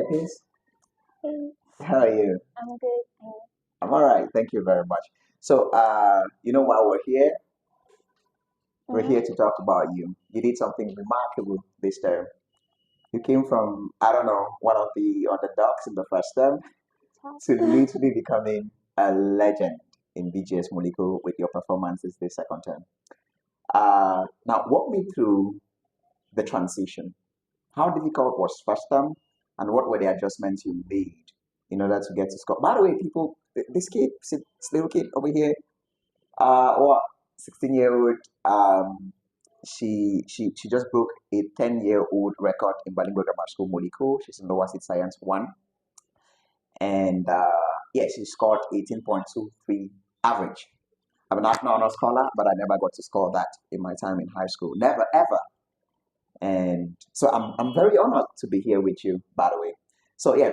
Peace. Hey, How are you? I'm good. I'm all right. Thank you very much. So, while we're Mm-hmm. here to talk about you. You did something remarkable this term. You came from, I don't know, one of the underdogs in the first term to literally becoming a legend in BGS Moliko with your performances this second term. Now, walk me through the transition. How difficult was first term, and what were the adjustments you made in order to get to score? By the way, people, this kid, this little kid over here, what 16-year-old, she just broke a 10-year-old record in bilingual grammar school, Moliko. She's in lower state science one, and yeah, she scored 18.23 average. I'm a national honor scholar, but I never got to score that in my time in high school. Never, ever. And so I'm very honored to be here with you, by the way. So yeah,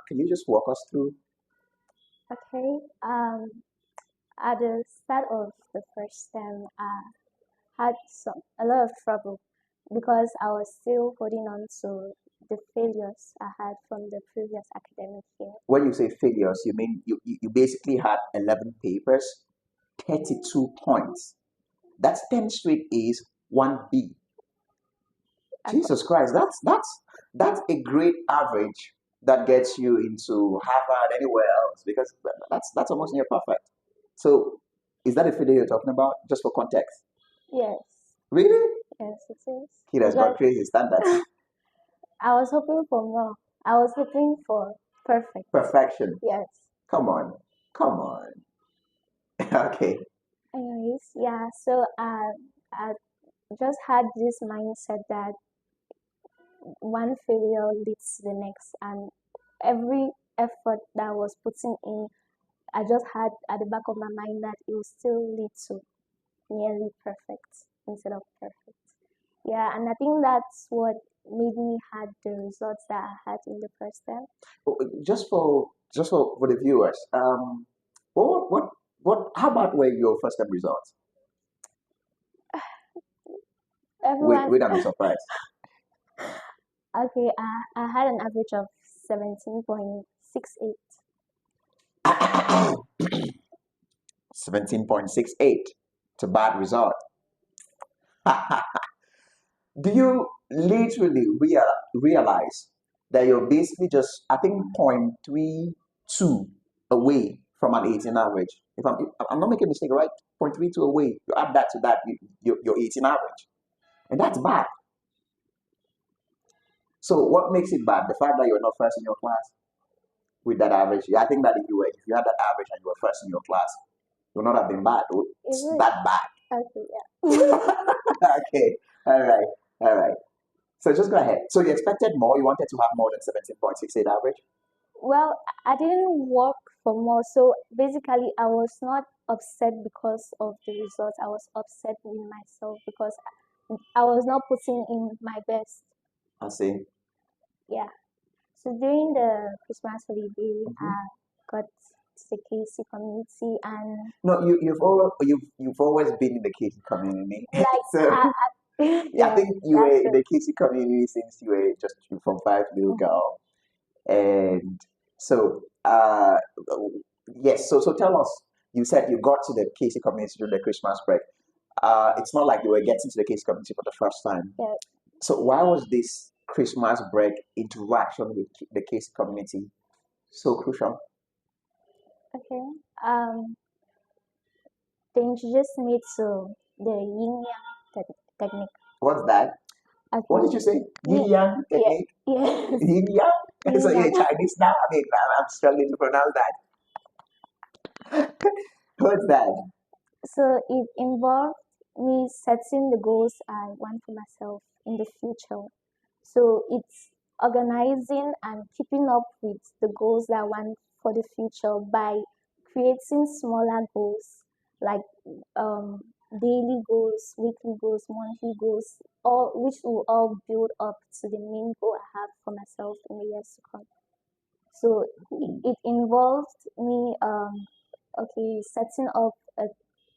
can you just walk us through? Okay. At the start of the first term, I had a lot of trouble because I was still holding on to the failures I had from the previous academic year. When you say failures, you mean you basically had 11 papers, 32 points. That's 10 straight A's, one B. I got, Jesus Christ, that's a great average that gets you into Harvard anywhere else because that's almost near perfect. So is that a failure you're talking about? Just for context. yes, Really? yes, it is. Kid has got Because crazy standards. I was hoping for more. I was hoping for perfect. Perfection. Yes. Come on. Come on. Okay. Anyways, yeah. So I just had this mindset that one failure leads to the next, and every effort that I was putting in, I just had at the back of my mind that it will still lead to nearly perfect instead of perfect. Yeah, and I think that's what made me had the results that I had in the first term. Just for the viewers, how about were your first time results? Everyone, Wait, I'm surprised. okay, I had an average of 17.68. 17.68. It's a bad result. Do you literally realize that you're basically just, I think, 0.32 away from an 18 average? If I'm not making a mistake, right? 0.32 away. You add that to that, you're 18 average. And that's bad. So what makes it bad? The fact that you're not first in your class with that average. I think that if you had that average and you were first in your class, it would not have been bad. Is It's it? that bad. Okay, yeah. Okay. All right. All right. So just go ahead. So you expected more. You wanted to have more than 17.68 average. Well, I didn't work for more, so basically, I was not upset because of the results. I was upset with myself because I was not putting in my best. I see. Yeah. So during the Christmas holiday, Mhm. I got to the KC community and No, you've always been in the Casey community. like So I I yeah, think you were that's in true. the Casey community since you were just from five little girl. And so yes, so tell us, you said you got to the Casey community during the Christmas break. It's not like you were getting to the Casey community for the first time. Yeah. So why was this Christmas break interaction with the Casey community so crucial? Okay. Um, they introduced me to the Yin Yang technique. What's that? What did Okay. you say? Yin Yin, Yang yeah, Technique? yes, Yin Yang? So Yin you're Yang. Chinese now? I mean, I'm struggling to pronounce that. What's that? So it involved me setting the goals I want for myself in the future. So it's organizing and keeping up with the goals that I want for the future by creating smaller goals like um, daily goals, weekly goals, monthly goals, all which will all build up to the main goal I have for myself in the years to come. So it involved me okay setting up a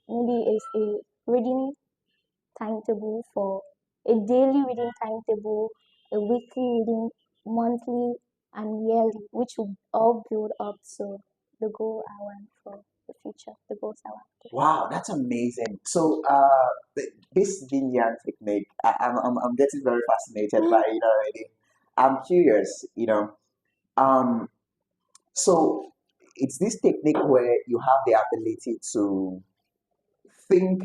maybe is a reading timetable for a daily reading timetable, a weekly reading, monthly and yearly, which will all build up to the goal I want for the future, the goals I want. Wow, that's amazing. So, this Yin Yang technique, I'm getting very fascinated by it already. I'm curious, Um, so it's this technique where you have the ability to think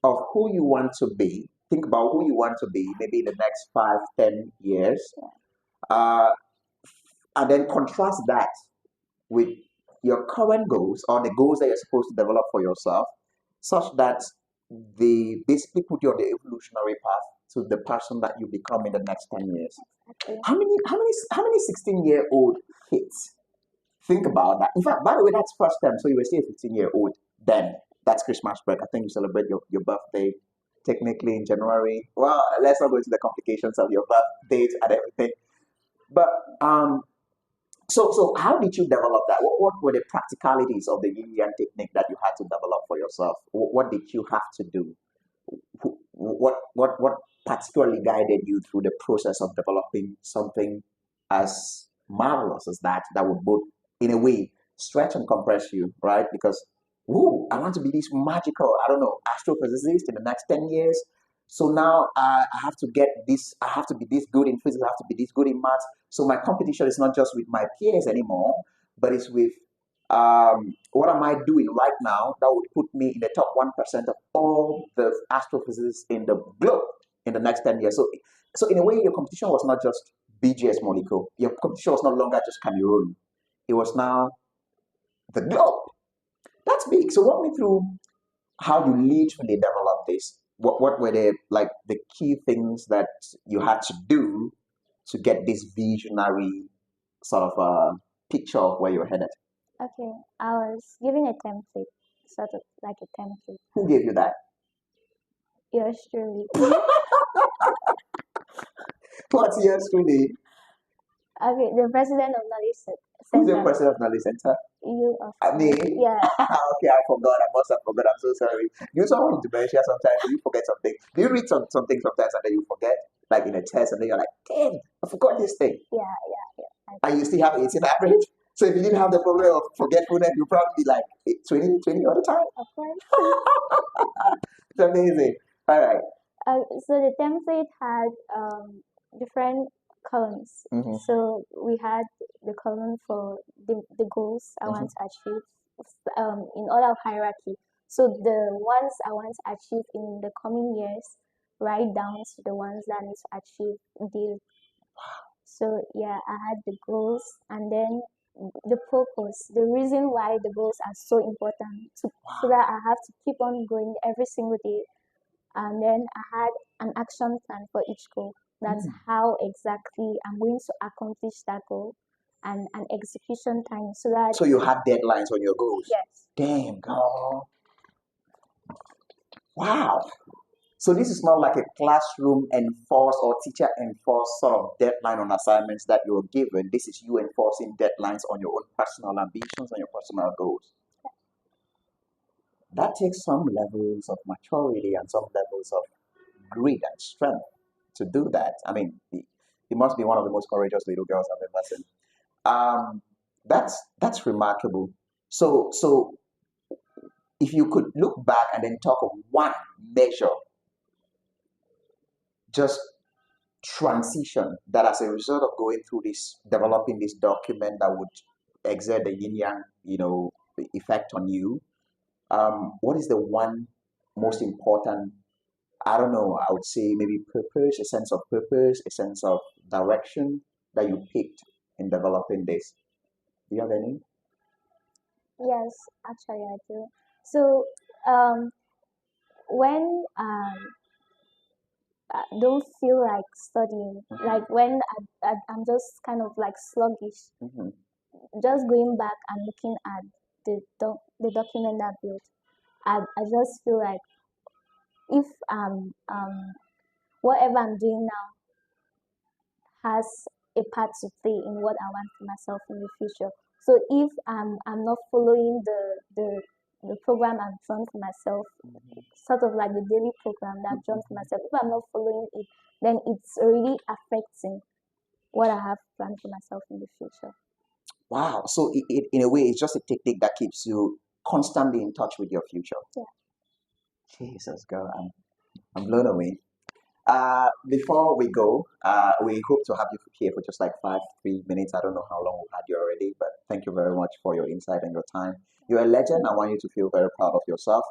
of who you want to be, think about who you want to be, maybe in the next 5, 10 years, uh, and then contrast that with your current goals or the goals that you're supposed to develop for yourself, such that they basically put you on the evolutionary path to the person that you become in the next 10 years. Okay. How many 16-year-old kids think about that? In fact, by the way, that's first term, so you were still a 15-year-old then. That's Christmas break. I think you celebrate your birthday technically in January. Well, let's not go into the complications of your birth date and everything. But so how did you develop that? What were the practicalities of the Yin Yang technique that you had to develop for yourself? What did you have to do? What particularly guided you through the process of developing something as marvelous as that would both, in a way, stretch and compress you, right? Because, whoa, I want to be this magical, I don't know, astrophysicist in the next 10 years. So now I have to get this, I have to be this good in physics, I have to be this good in maths. So my competition is not just with my peers anymore, but it's with what am I doing right now that would put me in the top 1% of all the astrophysicists in the globe in the next 10 years? So in a way, your competition was not just BGS molecule. Your competition was no longer just Cameroon. It was now the globe. That's big. So walk me through how you literally developed this. What were the key things that you had to do to get this visionary sort of picture of where you're headed? Okay, I was given a template, sort of like a template. Who gave you that? Yours truly. What's yours truly? Okay, the president of Knowledge Who's the Center. president of Knowledge Center? You of Me? Yeah. Okay, I forgot. I must have forgot. I'm so sorry. You someone with dementia sometimes you forget something. Do you read something sometimes and then you forget? Like in a test and then you're like, damn, I forgot this thing. Yeah. And you still have 18 average. So if you didn't have the problem of forgetfulness, you'd probably be like 20 all the time. Of course. It's amazing. All right. So the template had different columns. Mm-hmm. So we had the column for the goals I want to achieve in order of hierarchy. So the ones I want to achieve in the coming years, right down to the ones that I need to achieve daily. So yeah, I had the goals and then the purpose, the reason why the goals are so important so that I have to keep on going every single day. And then I had an action plan for each goal. That's how exactly I'm going to accomplish that goal and an execution time so that. So you had deadlines on your goals? Yes. Damn, girl. Wow. So this is not like a classroom enforced or teacher enforced sort of deadline on assignments that you're given. This is you enforcing deadlines on your own personal ambitions and your personal goals. That takes some levels of maturity and some levels of grit and strength to do that. I mean, he must be one of the most courageous little girls I've ever seen. That's remarkable. So if you could look back and then talk of one measure, just transition that as a result of going through this, developing this document that would exert the yin yang, effect on you. What is the one most important? I don't know. I would say maybe purpose, a sense of purpose, a sense of direction that you picked in developing this. Do you have any? Yes, actually I do. So when I don't feel like studying, like when I'm just kind of like sluggish, just going back and looking at the document I built, I just feel like if whatever I'm doing now has a part to play in what I want for myself in the future. So if I'm not following the program I've drawn for myself, sort of like the daily program that I've drawn for myself, if I'm not following it, then it's already affecting what I have planned for myself in the future. Wow. So in a way, it's just a technique that keeps you constantly in touch with your future. Yeah. Jesus, girl, I'm blown away. Before we go, we hope to have you here for just like 3 minutes. I don't know how long we've had you already, but thank you very much for your insight and your time. You're a legend. I want you to feel very proud of yourself.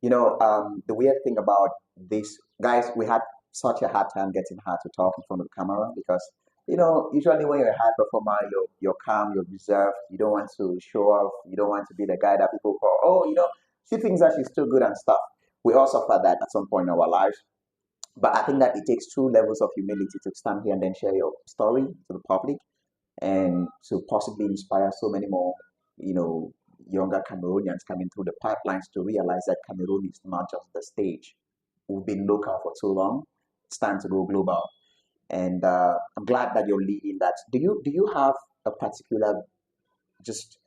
The weird thing about this, guys, we had such a hard time getting her to talk in front of the camera because, usually when you're a high performer, you're calm, you're reserved, you don't want to show off, you don't want to be the guy that people call, oh, she thinks that she's too good and stuff. We all suffer that at some point in our lives. But I think that it takes two levels of humility to stand here and then share your story to the public and to possibly inspire so many more, younger Cameroonians coming through the pipelines to realize that Cameroon is not just the stage. We've been local for too long. It's time to go global. And I'm glad that you're leading that. Do you have a particular just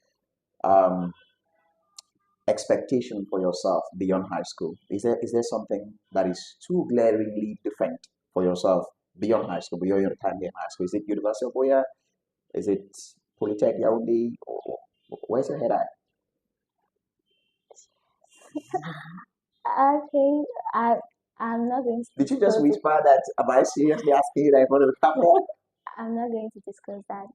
expectation for yourself beyond high school? Is there something that is too glaringly different for yourself beyond high school, beyond your time in high school? Is it University of Oya? Is it Polytech Yaoundé? Or where's your head at? Okay, I'm not going to Did you just disclose it. whisper that? Am I seriously asking you that in front of the camera? I'm not going to disclose that.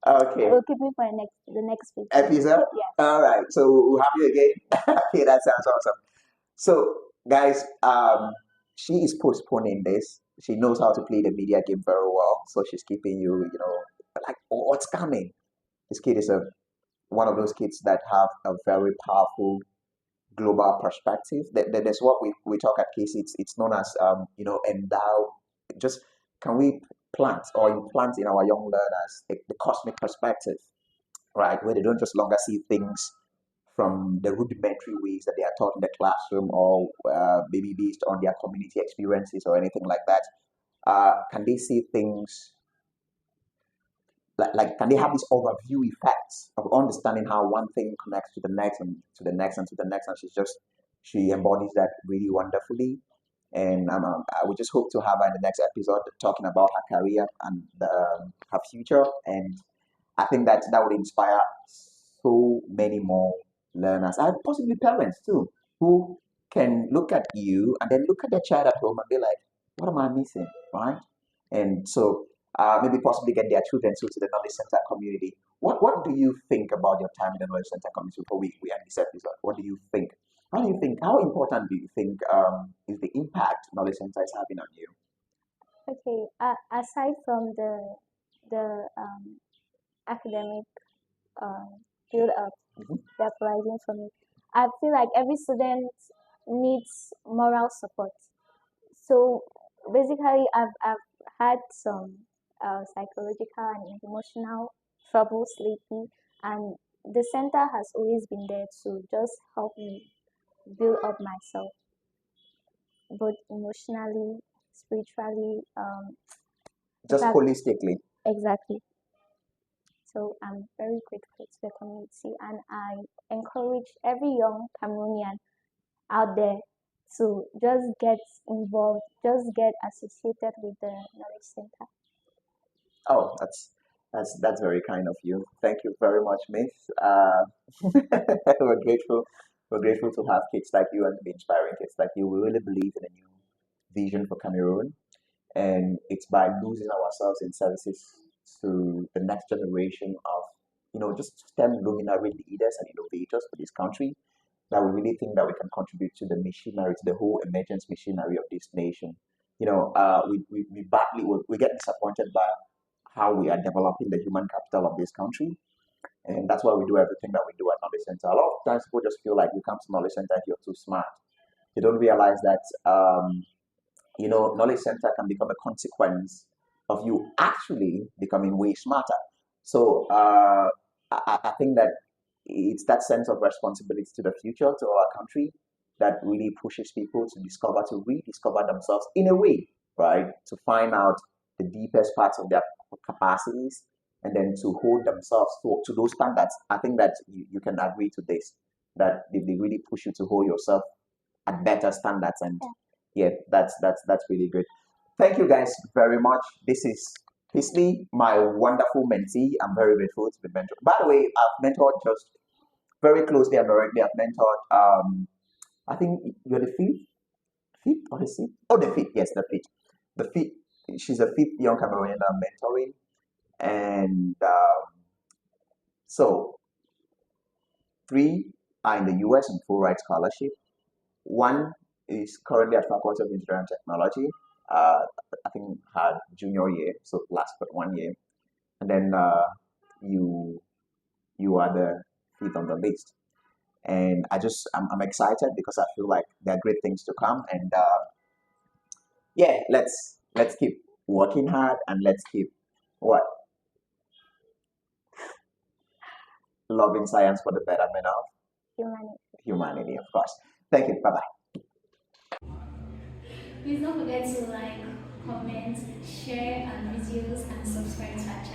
Okay. We'll keep it for the next week. Episode? Yes. All right. So we'll have you again. Okay, that sounds awesome. So, guys, she is postponing this. She knows how to play the media game very well. So she's keeping you, like, oh, what's coming? This kid is one of those kids that have a very powerful global perspective. That's what we talk at KC. It's known as endow. Just can we plant or implant in our young learners the cosmic perspective, right? Where they don't just longer see things from the rudimentary ways that they are taught in the classroom or maybe based on their community experiences or anything like that. Can they see things like can they have this overview effects of understanding how one thing connects to the next and to the next and to the next, and she embodies that really wonderfully. And I would just hope to have her in the next episode talking about her career and her future. And I think that would inspire so many more learners and possibly parents too, who can look at you and then look at their child at home and be like, what am I missing? Right? And so maybe possibly get their children to the Knowledge Center community. What do you think about your time in the Knowledge Center community before we end this episode? What do you think? How important do you think is the impact Knowledge Center is having on you? Okay. Aside from the academic build up Mhm. they're providing for me, I feel like every student needs moral support. So basically, I've had some psychological and emotional troubles lately, and the center has always been there to just help me build up myself, both emotionally, spiritually. Just That holistically. exactly. So I'm very grateful to the community, and I encourage every young Cameroonian out there to just get involved, just get associated with the Knowledge Center. Oh, that's very kind of you. Thank you very much, Miss. We're grateful. We're grateful to have kids like you and to be inspiring kids like you. We really believe in a new vision for Cameroon, and it's by losing ourselves in services to the next generation of just STEM luminary leaders and innovators for this country that we really think that we can contribute to the machinery, to the whole emergence machinery of this nation. We get disappointed by how we are developing the human capital of this country. And that's why we do everything that we do at Knowledge Center. A lot of times people just feel like you come to Knowledge Center if you're too smart. They don't realize that, Knowledge Center can become a consequence of you actually becoming way smarter. So I think that it's that sense of responsibility to the future, to our country, that really pushes people to rediscover themselves in a way, right? To find out the deepest parts of their capacities and then to hold themselves to those standards. I think that you can agree to this, that they really push you to hold yourself at better standards. And yeah, that's really good. Thank you guys very much. This is Firstly, my wonderful mentee. I'm very grateful to be mentored. By the way, I've mentored just very closely and directly. I've mentored. I think you're the fifth or the sixth? Oh, the fifth. Yes, the fifth. The fifth. She's a fifth young Cameroonian I'm mentoring, and so three are in the U.S. on full ride scholarship. One is currently at Faculty of Engineering and Technology. I think had junior year, so last but 1 year, and then you you are the fifth on the list. And I'm excited because I feel like there are great things to come. And yeah, let's keep working hard and let's keep what loving science for the betterment of Humanity. humanity, of course. Thank you. Bye bye. Please don't forget to like, comment, share our videos, and subscribe to our channel.